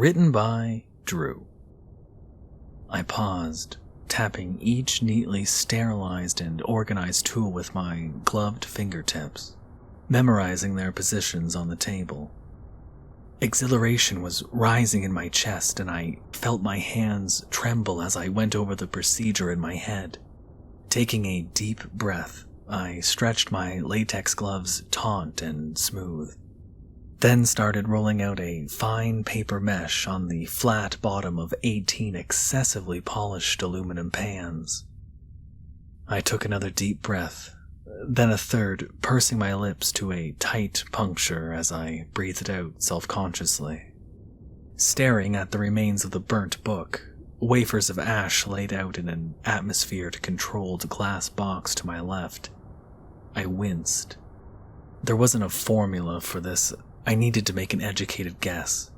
written by Drew. I paused, tapping each neatly sterilized and organized tool with my gloved fingertips, memorizing their positions on the table. Exhilaration was rising in my chest, and I felt my hands tremble as I went over the procedure in my head. Taking a deep breath, I stretched my latex gloves taut and smooth, then started rolling out a fine paper mesh on the flat bottom of 18 excessively polished aluminum pans. I took another deep breath, then a third, pursing my lips to a tight puncture as I breathed out self-consciously. Staring at the remains of the burnt book, wafers of ash laid out in an atmosphere-controlled glass box to my left, I winced. There wasn't a formula for this. I needed to make an educated guess.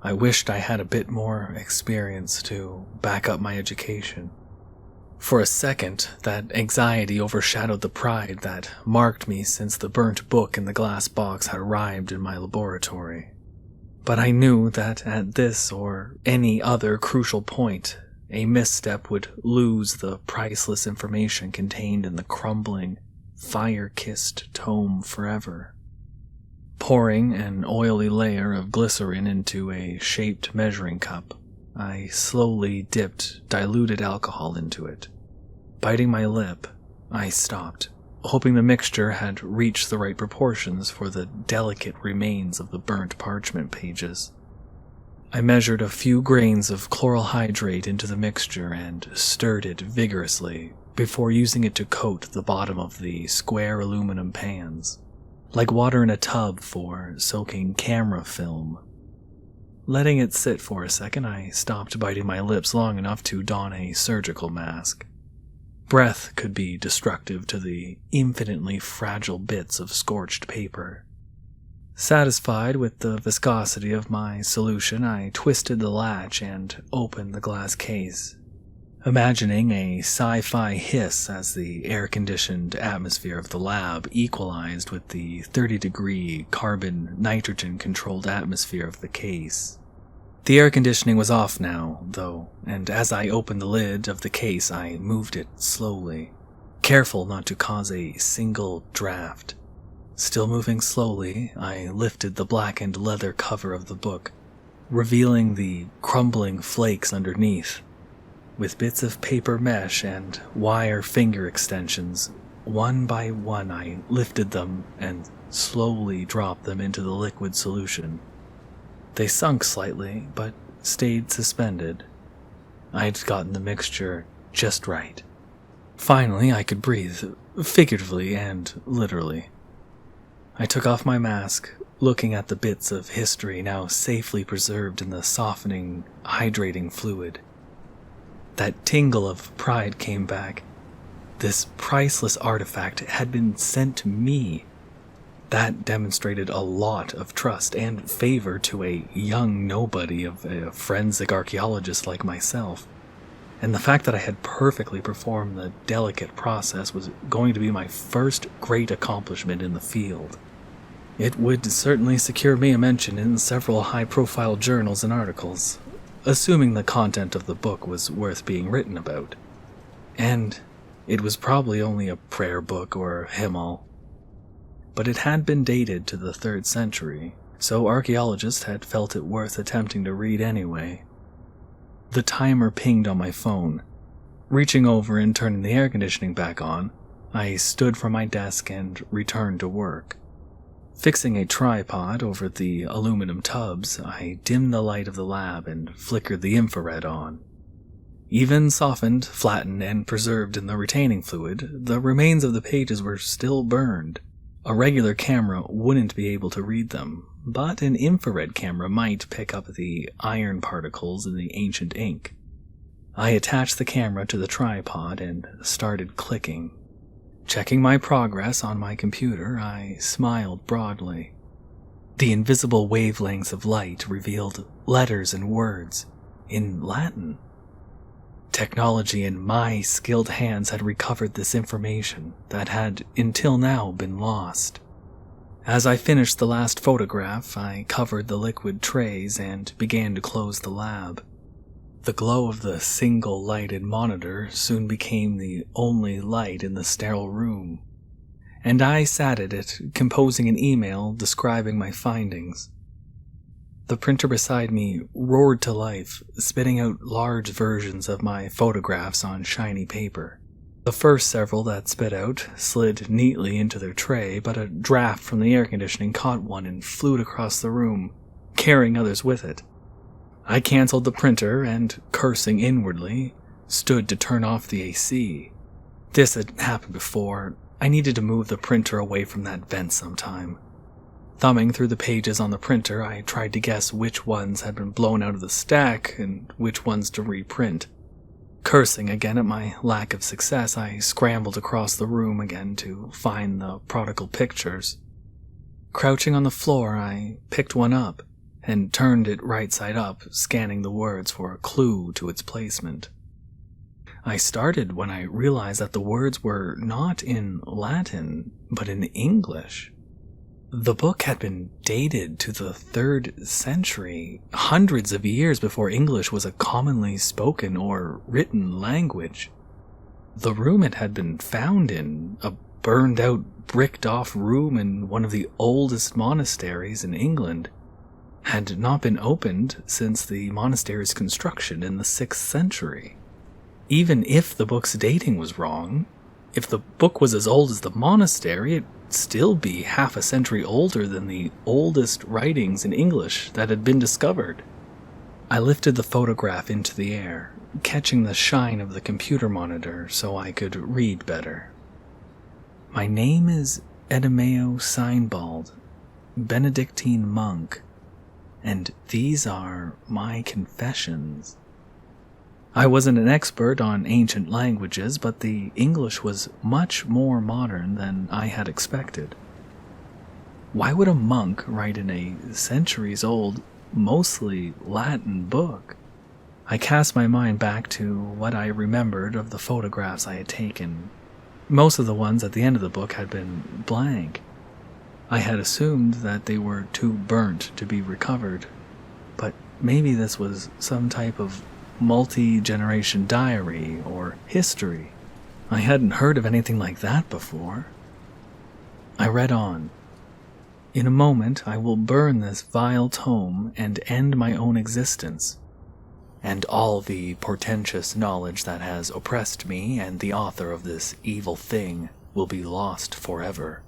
I wished I had a bit more experience to back up my education. For a second, that anxiety overshadowed the pride that marked me since the burnt book in the glass box had arrived in my laboratory. But I knew that at this or any other crucial point, a misstep would lose the priceless information contained in the crumbling, fire-kissed tome forever. Pouring an oily layer of glycerin into a shaped measuring cup, I slowly dipped diluted alcohol into it. Biting my lip, I stopped, hoping the mixture had reached the right proportions for the delicate remains of the burnt parchment pages. I measured a few grains of chloral hydrate into the mixture and stirred it vigorously before using it to coat the bottom of the square aluminum pans, like water in a tub for soaking camera film. Letting it sit for a second, I stopped biting my lips long enough to don a surgical mask. Breath could be destructive to the infinitely fragile bits of scorched paper. Satisfied with the viscosity of my solution, I twisted the latch and opened the glass case, imagining a sci-fi hiss as the air-conditioned atmosphere of the lab equalized with the 30-degree carbon-nitrogen-controlled atmosphere of the case. The air conditioning was off now, though, and as I opened the lid of the case, I moved it slowly, careful not to cause a single draft. Still moving slowly, I lifted the blackened leather cover of the book, revealing the crumbling flakes underneath. With bits of paper mesh and wire finger extensions, one by one I lifted them and slowly dropped them into the liquid solution. They sunk slightly, but stayed suspended. I'd gotten the mixture just right. Finally, I could breathe, figuratively and literally. I took off my mask, looking at the bits of history now safely preserved in the softening, hydrating fluid. That tingle of pride came back. This priceless artifact had been sent to me. That demonstrated a lot of trust and favor to a young nobody of a forensic archaeologist like myself. And the fact that I had perfectly performed the delicate process was going to be my first great accomplishment in the field. It would certainly secure me a mention in several high-profile journals and articles, assuming the content of the book was worth being written about. And it was probably only a prayer book or hymnal. But it had been dated to the 3rd century, so archaeologists had felt it worth attempting to read anyway. The timer pinged on my phone. Reaching over and turning the air conditioning back on, I stood from my desk and returned to work. Fixing a tripod over the aluminum tubs, I dimmed the light of the lab and flickered the infrared on. Even softened, flattened, and preserved in the retaining fluid, the remains of the pages were still burned. A regular camera wouldn't be able to read them, but an infrared camera might pick up the iron particles in the ancient ink. I attached the camera to the tripod and started clicking. Checking my progress on my computer, I smiled broadly. The invisible wavelengths of light revealed letters and words in Latin. Technology in my skilled hands had recovered this information that had until now been lost. As I finished the last photograph, I covered the liquid trays and began to close the lab. The glow of the single-lighted monitor soon became the only light in the sterile room, and I sat at it, composing an email describing my findings. The printer beside me roared to life, spitting out large versions of my photographs on shiny paper. The first several that spit out slid neatly into their tray, but a draft from the air conditioning caught one and flew it across the room, carrying others with it. I canceled the printer and, cursing inwardly, stood to turn off the AC. This had happened before. I needed to move the printer away from that vent sometime. Thumbing through the pages on the printer, I tried to guess which ones had been blown out of the stack and which ones to reprint. Cursing again at my lack of success, I scrambled across the room again to find the prodigal pictures. Crouching on the floor, I picked one up and turned it right side up, scanning the words for a clue to its placement. I started when I realized that the words were not in Latin, but in English. The book had been dated to the 3rd century, hundreds of years before English was a commonly spoken or written language. The room it had been found in, a burned-out, bricked-off room in one of the oldest monasteries in England, had not been opened since the monastery's construction in the 6th century. Even if the book's dating was wrong, if the book was as old as the monastery, it'd still be half a century older than the oldest writings in English that had been discovered. I lifted the photograph into the air, catching the shine of the computer monitor so I could read better. My name is Edemeo Seinbald, Benedictine monk, and these are my confessions. I wasn't an expert on ancient languages, but the English was much more modern than I had expected. Why would a monk write in a centuries-old, mostly Latin book? I cast my mind back to what I remembered of the photographs I had taken. Most of the ones at the end of the book had been blank. I had assumed that they were too burnt to be recovered, but maybe this was some type of multi-generation diary or history. I hadn't heard of anything like that before. I read on. In a moment I will burn this vile tome and end my own existence, and all the portentous knowledge that has oppressed me and the author of this evil thing will be lost forever.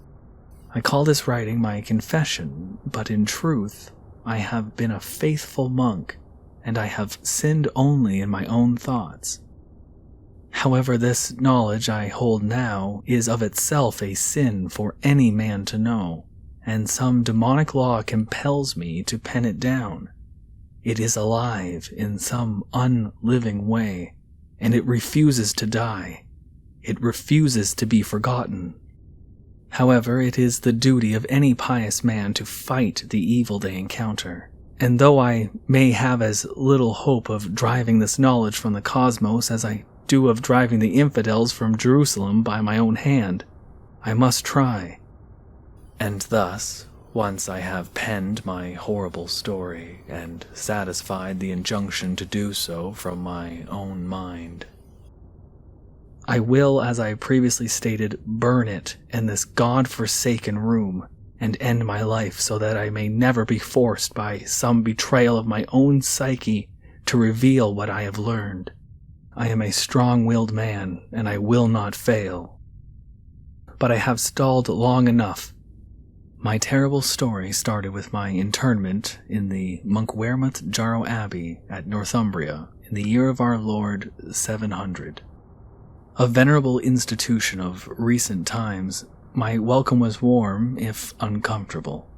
I call this writing my confession, but in truth, I have been a faithful monk, and I have sinned only in my own thoughts. However, this knowledge I hold now is of itself a sin for any man to know, and some demonic law compels me to pen it down. It is alive in some unliving way, and it refuses to die. It refuses to be forgotten. However, it is the duty of any pious man to fight the evil they encounter, and though I may have as little hope of driving this knowledge from the cosmos as I do of driving the infidels from Jerusalem by my own hand, I must try. And thus, once I have penned my horrible story and satisfied the injunction to do so from my own mind, I will, as I previously stated, burn it in this God-forsaken room and end my life so that I may never be forced by some betrayal of my own psyche to reveal what I have learned. I am a strong-willed man, and I will not fail. But I have stalled long enough. My terrible story started with my internment in the Monkwearmouth Jarrow Abbey at Northumbria in the year of our Lord 700. A venerable institution of recent times, my welcome was warm, if uncomfortable.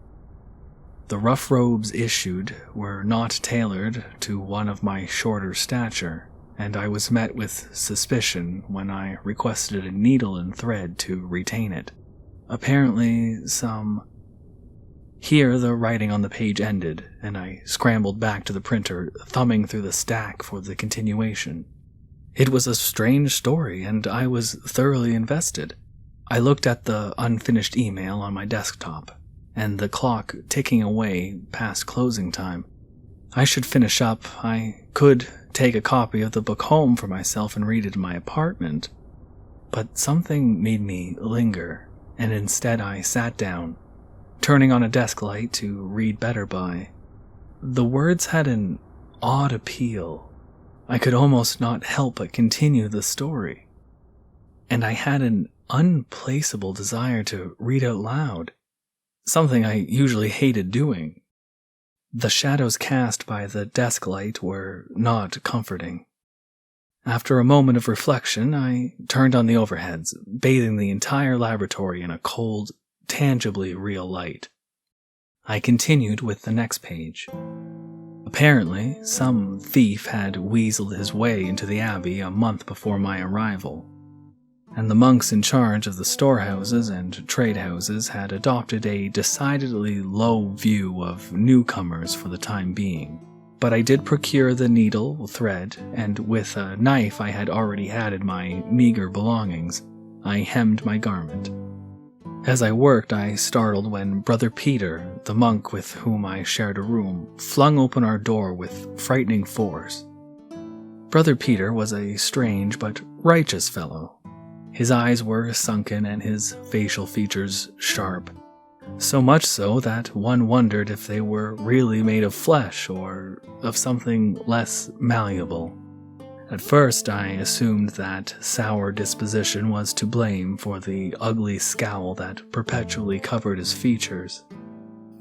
The rough robes issued were not tailored to one of my shorter stature, and I was met with suspicion when I requested a needle and thread to retain it. Apparently, some... Here the writing on the page ended, and I scrambled back to the printer, thumbing through the stack for the continuation. It was a strange story, and I was thoroughly invested. I looked at the unfinished email on my desktop. and the clock ticking away past closing time. I should finish up. I could take a copy of the book home for myself and read it in my apartment. But something made me linger, and instead I sat down, turning on a desk light to read better by. The words had an odd appeal. I could almost not help but continue the story. And I had an unplaceable desire to read out loud, something I usually hated doing. The shadows cast by the desk light were not comforting. After a moment of reflection, I turned on the overheads, bathing the entire laboratory in a cold, tangibly real light. I continued with the next page. Apparently, some thief had weaseled his way into the abbey a month before my arrival, and the monks in charge of the storehouses and trade houses had adopted a decidedly low view of newcomers for the time being. But I did procure the needle, thread, and with a knife I had already had in my meager belongings, I hemmed my garment. As I worked, I startled when Brother Peter, the monk with whom I shared a room, flung open our door with frightening force. Brother Peter was a strange but righteous fellow. His eyes were sunken and his facial features sharp, so much so that one wondered if they were really made of flesh or of something less malleable. At first, I assumed that sour disposition was to blame for the ugly scowl that perpetually covered his features.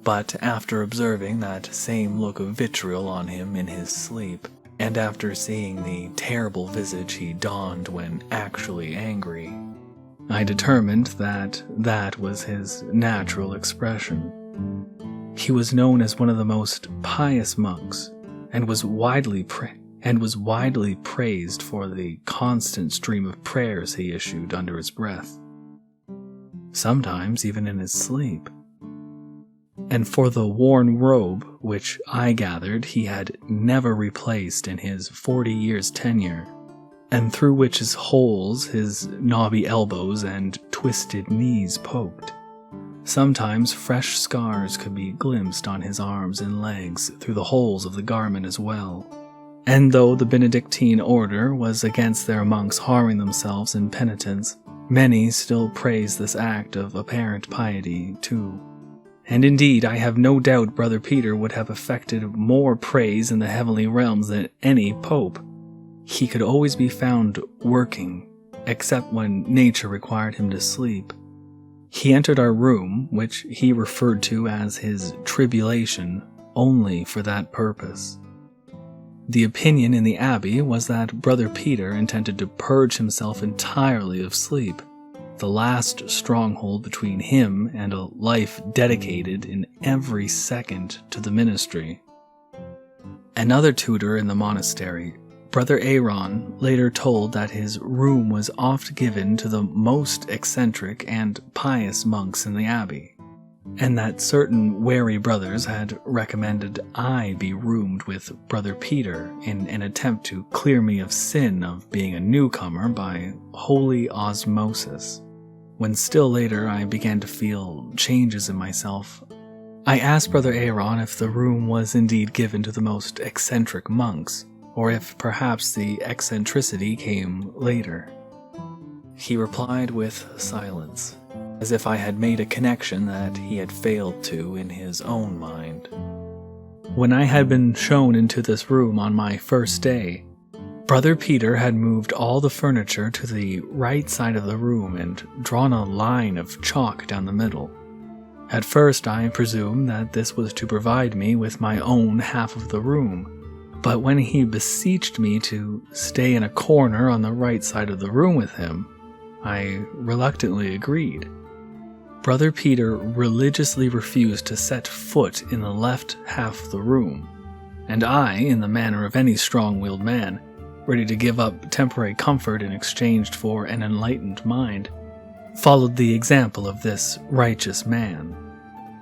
But after observing that same look of vitriol on him in his sleep, and after seeing the terrible visage he donned when actually angry, I determined that that was his natural expression. He was known as one of the most pious monks, and was widely praised for the constant stream of prayers he issued under his breath, sometimes even in his sleep. And for the worn robe, which I gathered he had never replaced in his 40 years' tenure, and through which his holes, his knobby elbows, and twisted knees poked. Sometimes fresh scars could be glimpsed on his arms and legs through the holes of the garment as well. And though the Benedictine order was against their monks harming themselves in penitence, many still praised this act of apparent piety too. And indeed, I have no doubt Brother Peter would have effected more praise in the heavenly realms than any pope. He could always be found working, except when nature required him to sleep. He entered our room, which he referred to as his tribulation, only for that purpose. The opinion in the abbey was that Brother Peter intended to purge himself entirely of sleep, the last stronghold between him and a life dedicated in every second to the ministry. Another tutor in the monastery, Brother Aaron, later told that his room was oft given to the most eccentric and pious monks in the abbey, and that certain wary brothers had recommended I be roomed with Brother Peter in an attempt to clear me of sin of being a newcomer by holy osmosis. When still later I began to feel changes in myself, I asked Brother Aaron if the room was indeed given to the most eccentric monks, or if perhaps the eccentricity came later. He replied with silence, as if I had made a connection that he had failed to in his own mind. When I had been shown into this room on my first day, Brother Peter had moved all the furniture to the right side of the room and drawn a line of chalk down the middle. At first I presumed that this was to provide me with my own half of the room, but when he beseeched me to stay in a corner on the right side of the room with him, I reluctantly agreed. Brother Peter religiously refused to set foot in the left half of the room, and I, in the manner of any strong-willed man, ready to give up temporary comfort in exchange for an enlightened mind, followed the example of this righteous man.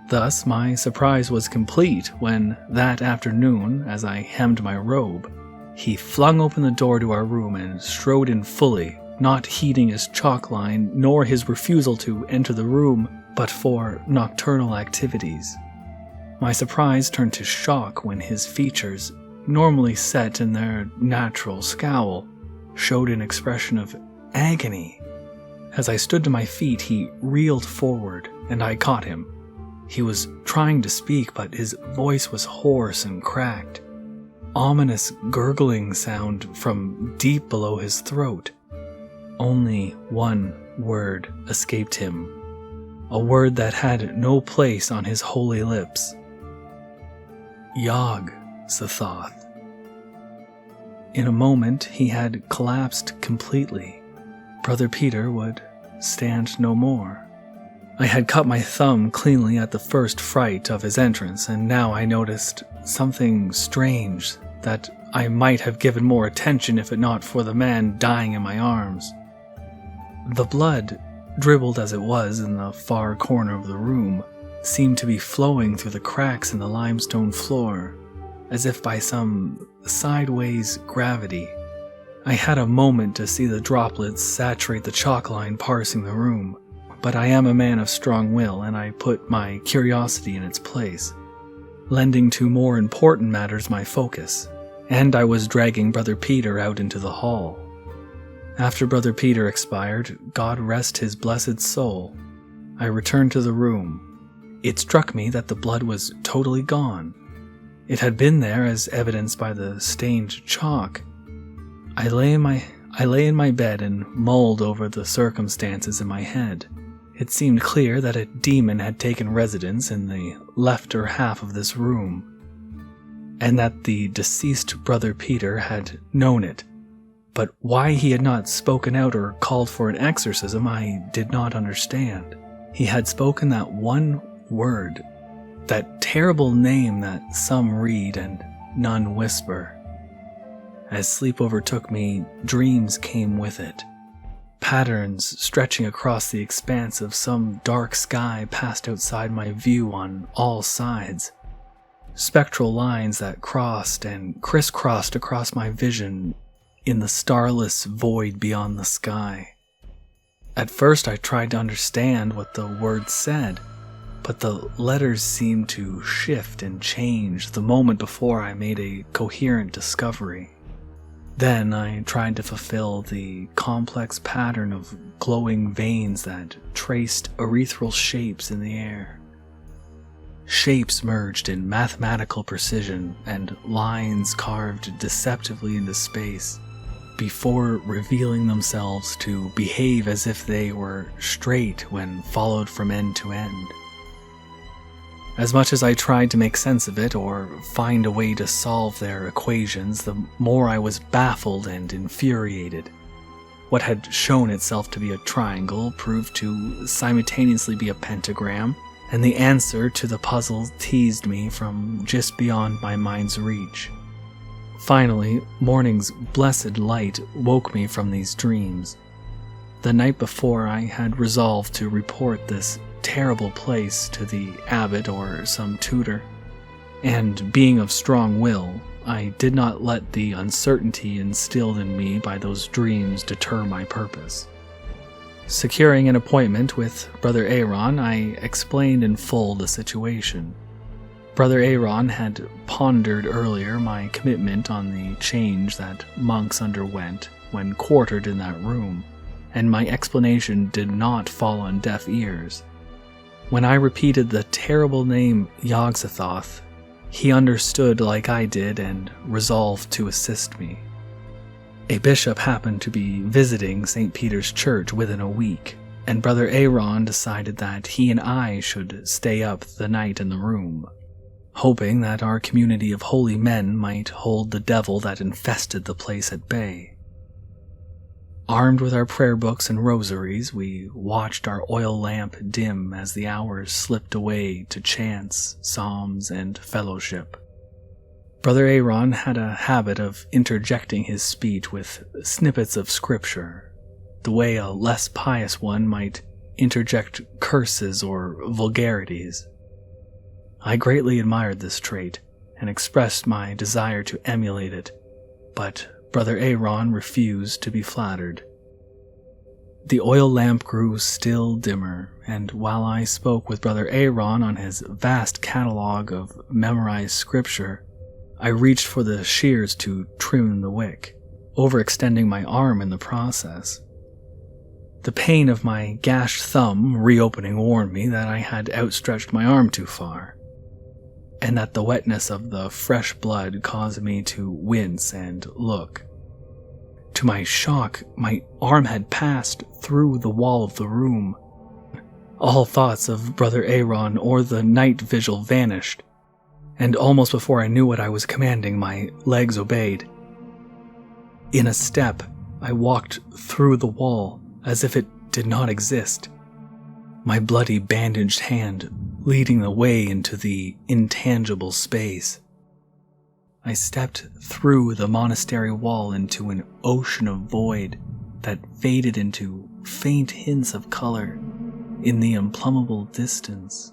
Thus my surprise was complete when, that afternoon, as I hemmed my robe, he flung open the door to our room and strode in fully, not heeding his chalk line nor his refusal to enter the room but for nocturnal activities. My surprise turned to shock when his features, normally set in their natural scowl, showed an expression of agony. As I stood to my feet, he reeled forward, and I caught him. He was trying to speak, but his voice was hoarse and cracked. Ominous gurgling sound from deep below his throat. Only one word escaped him, a word that had no place on his holy lips. Yog-Sothoth. In a moment, he had collapsed completely. Brother Peter would stand no more. I had cut my thumb cleanly at the first fright of his entrance, and now I noticed something strange that I might have given more attention if it not for the man dying in my arms. The blood, dribbled as it was in the far corner of the room, seemed to be flowing through the cracks in the limestone floor, as if by some sideways gravity. I had a moment to see the droplets saturate the chalk line parsing the room, but I am a man of strong will, and I put my curiosity in its place, lending to more important matters my focus, and I was dragging Brother Peter out into the hall. After Brother Peter expired, God rest his blessed soul, I returned to the room. It struck me that the blood was totally gone. It had been there, as evidenced by the stained chalk. I lay in my bed and mulled over the circumstances in my head. It seemed clear that a demon had taken residence in the lefter half of this room, and that the deceased Brother Peter had known it. But why he had not spoken out or called for an exorcism I did not understand. He had spoken that one word, that terrible name that some read and none whisper. As sleep overtook me, dreams came with it. Patterns stretching across the expanse of some dark sky passed outside my view on all sides. Spectral lines that crossed and crisscrossed across my vision in the starless void beyond the sky. At first I tried to understand what the words said, but the letters seemed to shift and change the moment before I made a coherent discovery. Then I tried to fulfill the complex pattern of glowing veins that traced ethereal shapes in the air. Shapes merged in mathematical precision and lines carved deceptively into space, before revealing themselves to behave as if they were straight when followed from end to end. As much as I tried to make sense of it or find a way to solve their equations, the more I was baffled and infuriated. What had shown itself to be a triangle proved to simultaneously be a pentagram, and the answer to the puzzle teased me from just beyond my mind's reach. Finally, morning's blessed light woke me from these dreams. The night before, I had resolved to report this terrible place to the abbot or some tutor, and being of strong will, I did not let the uncertainty instilled in me by those dreams deter my purpose. Securing an appointment with Brother Aaron, I explained in full the situation. Brother Aaron had pondered earlier my commitment on the change that monks underwent when quartered in that room, and my explanation did not fall on deaf ears. When I repeated the terrible name Yog-Sothoth, he understood like I did and resolved to assist me. A bishop happened to be visiting St. Peter's Church within a week, and Brother Aaron decided that he and I should stay up the night in the room, hoping that our community of holy men might hold the devil that infested the place at bay. Armed with our prayer books and rosaries, we watched our oil lamp dim as the hours slipped away to chants, psalms, and fellowship. Brother Aaron had a habit of interjecting his speech with snippets of scripture, the way a less pious one might interject curses or vulgarities. I greatly admired this trait and expressed my desire to emulate it, but Brother Aaron refused to be flattered. The oil lamp grew still dimmer, and while I spoke with Brother Aaron on his vast catalog of memorized scripture, I reached for the shears to trim the wick, overextending my arm in the process. The pain of my gashed thumb reopening warned me that I had outstretched my arm too far, and that the wetness of the fresh blood caused me to wince and look. To my shock, my arm had passed through the wall of the room. All thoughts of Brother Aaron or the night vigil vanished, and almost before I knew what I was commanding, my legs obeyed. In a step, I walked through the wall as if it did not exist, my bloody bandaged hand leading the way into the intangible space. I stepped through the monastery wall into an ocean of void that faded into faint hints of color in the unplumbable distance.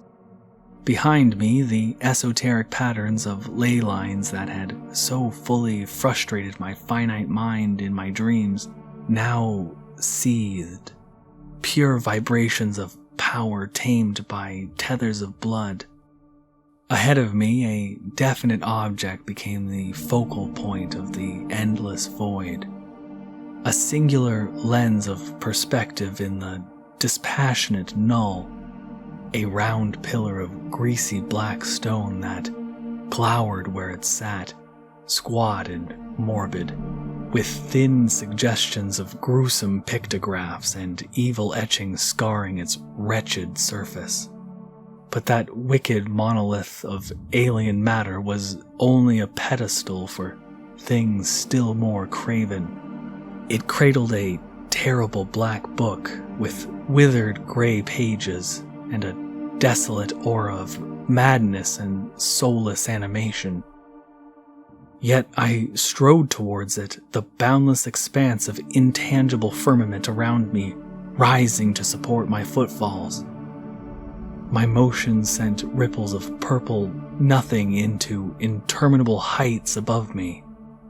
Behind me, the esoteric patterns of ley lines that had so fully frustrated my finite mind in my dreams now seethed, pure vibrations of power tamed by tethers of blood. Ahead of me, a definite object became the focal point of the endless void, a singular lens of perspective in the dispassionate null, a round pillar of greasy black stone that glowered where it sat, squat and morbid, with thin suggestions of gruesome pictographs and evil etchings scarring its wretched surface. But that wicked monolith of alien matter was only a pedestal for things still more craven. It cradled a terrible black book with withered gray pages and a desolate aura of madness and soulless animation. Yet I strode towards it, the boundless expanse of intangible firmament around me, rising to support my footfalls. My motion sent ripples of purple nothing into interminable heights above me,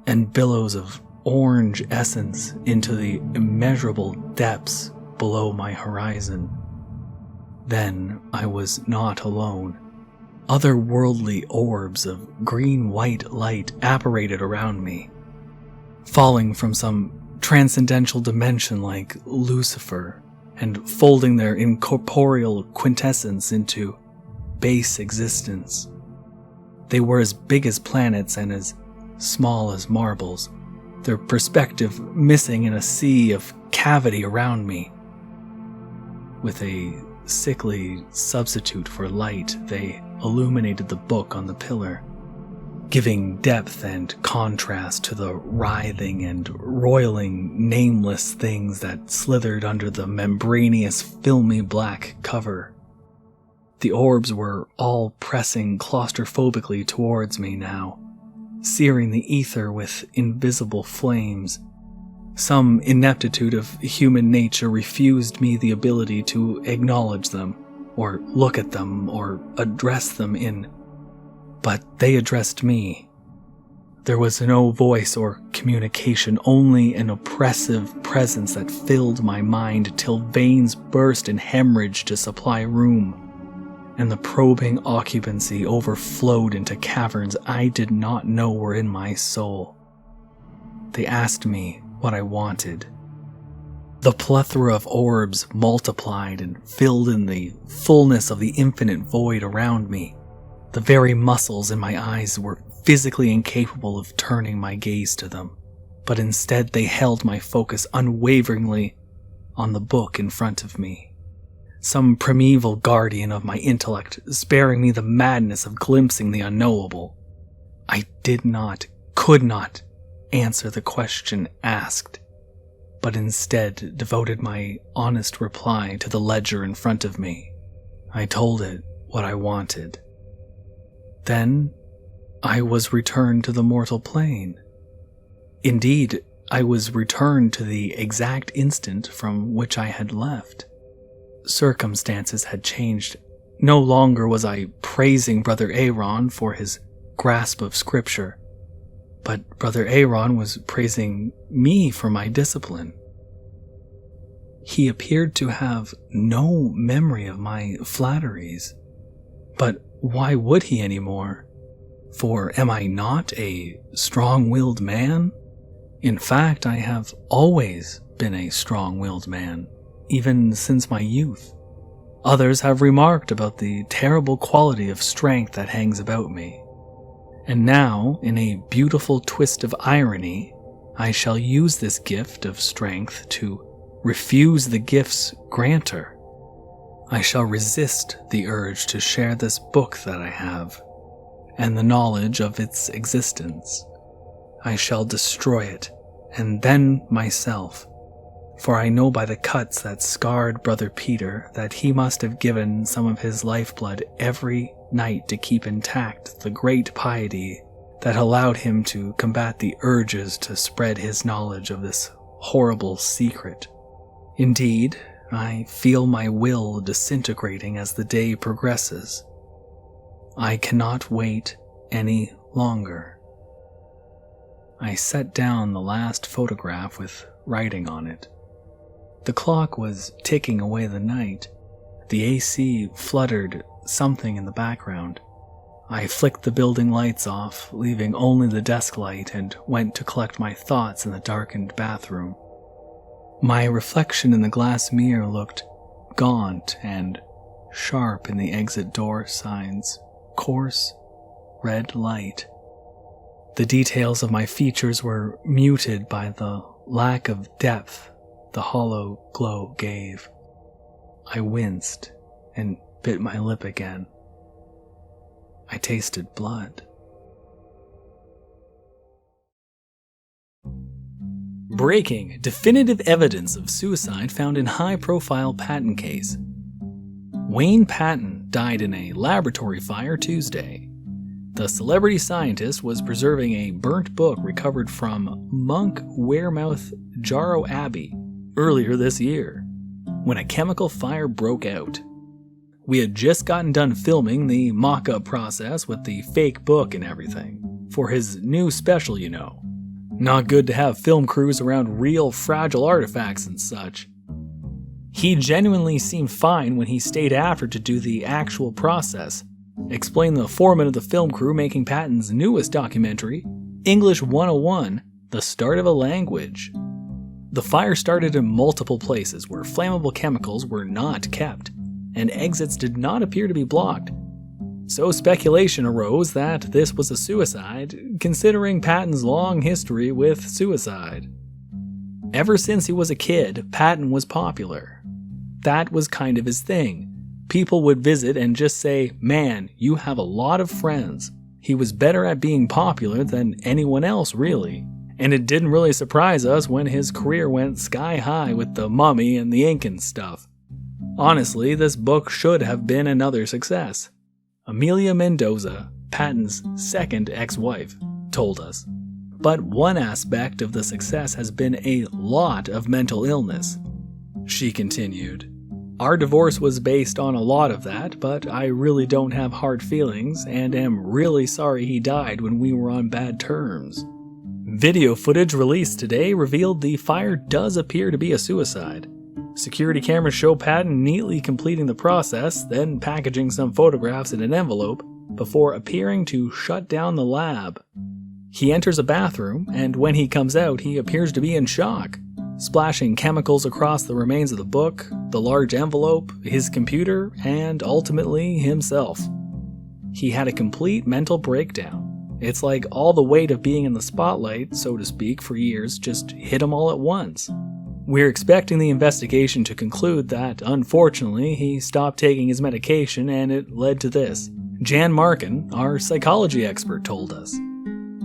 and billows of orange essence into the immeasurable depths below my horizon. Then I was not alone. Otherworldly orbs of green-white light apparated around me, falling from some transcendental dimension like Lucifer, and folding their incorporeal quintessence into base existence. They were as big as planets and as small as marbles, their perspective missing in a sea of cavity around me. With a sickly substitute for light, they illuminated the book on the pillar, giving depth and contrast to the writhing and roiling nameless things that slithered under the membranous filmy black cover. The orbs were all pressing claustrophobically towards me now, searing the ether with invisible flames. Some ineptitude of human nature refused me the ability to acknowledge them, or look at them, or address them in. But they addressed me. There was no voice or communication, only an oppressive presence that filled my mind till veins burst in hemorrhage to supply room, and the probing occupancy overflowed into caverns I did not know were in my soul. They asked me what I wanted. The plethora of orbs multiplied and filled in the fullness of the infinite void around me. The very muscles in my eyes were physically incapable of turning my gaze to them, but instead they held my focus unwaveringly on the book in front of me. Some primeval guardian of my intellect, sparing me the madness of glimpsing the unknowable. I could not answer the question asked, but instead devoted my honest reply to the ledger in front of me. I told it what I wanted. Then I was returned to the mortal plane. Indeed, I was returned to the exact instant from which I had left. Circumstances had changed. No longer was I praising Brother Aaron for his grasp of scripture, but Brother Aaron was praising me for my discipline. He appeared to have no memory of my flatteries. But why would he anymore? For am I not a strong-willed man? In fact, I have always been a strong-willed man, even since my youth. Others have remarked about the terrible quality of strength that hangs about me. And now, in a beautiful twist of irony, I shall use this gift of strength to refuse the gift's grantor. I shall resist the urge to share this book that I have, and the knowledge of its existence. I shall destroy it, and then myself, for I know by the cuts that scarred Brother Peter that he must have given some of his lifeblood every night to keep intact the great piety that allowed him to combat the urges to spread his knowledge of this horrible secret. Indeed, I feel my will disintegrating as the day progresses. I cannot wait any longer. I set down the last photograph with writing on it. The clock was ticking away the night. The AC fluttered something in the background. I flicked the building lights off, leaving only the desk light, and went to collect my thoughts in the darkened bathroom. My reflection in the glass mirror looked gaunt and sharp in the exit door sign's coarse red light. The details of my features were muted by the lack of depth the hollow glow gave. I winced and bit my lip again. I tasted blood. Breaking definitive evidence of suicide found in high-profile Patton case. Wayne Patton died in a laboratory fire Tuesday. The celebrity scientist was preserving a burnt book recovered from Monk Wearmouth Jarrow Abbey earlier this year, when a chemical fire broke out. We had just gotten done filming the mock-up process with the fake book and everything, for his new special, you know. Not good to have film crews around real fragile artifacts and such. He genuinely seemed fine when he stayed after to do the actual process, explained the foreman of the film crew making Patton's newest documentary, English 101, The Start of a Language. The fire started in multiple places where flammable chemicals were not kept, and exits did not appear to be blocked. So speculation arose that this was a suicide, considering Patton's long history with suicide. Ever since he was a kid, Patton was popular. That was kind of his thing. People would visit and just say, "Man, you have a lot of friends." He was better at being popular than anyone else, really. And it didn't really surprise us when his career went sky high with The Mummy and the Ink and stuff. Honestly, this book should have been another success. Amelia Mendoza, Patton's second ex-wife, told us. But one aspect of the success has been a lot of mental illness. She continued, "Our divorce was based on a lot of that, but I really don't have hard feelings and am really sorry he died when we were on bad terms." Video footage released today revealed the fire does appear to be a suicide. Security cameras show Patton neatly completing the process, then packaging some photographs in an envelope, before appearing to shut down the lab. He enters a bathroom, and when he comes out, he appears to be in shock, splashing chemicals across the remains of the book, the large envelope, his computer, and ultimately himself. He had a complete mental breakdown. It's like all the weight of being in the spotlight, so to speak, for years just hit him all at once. We're expecting the investigation to conclude that, unfortunately, he stopped taking his medication and it led to this. Jan Markin, our psychology expert, told us.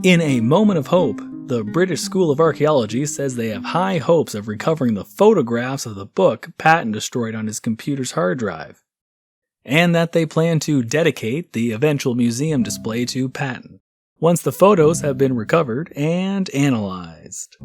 In a moment of hope, the British School of Archaeology says they have high hopes of recovering the photographs of the book Patton destroyed on his computer's hard drive, and that they plan to dedicate the eventual museum display to Patton once the photos have been recovered and analyzed.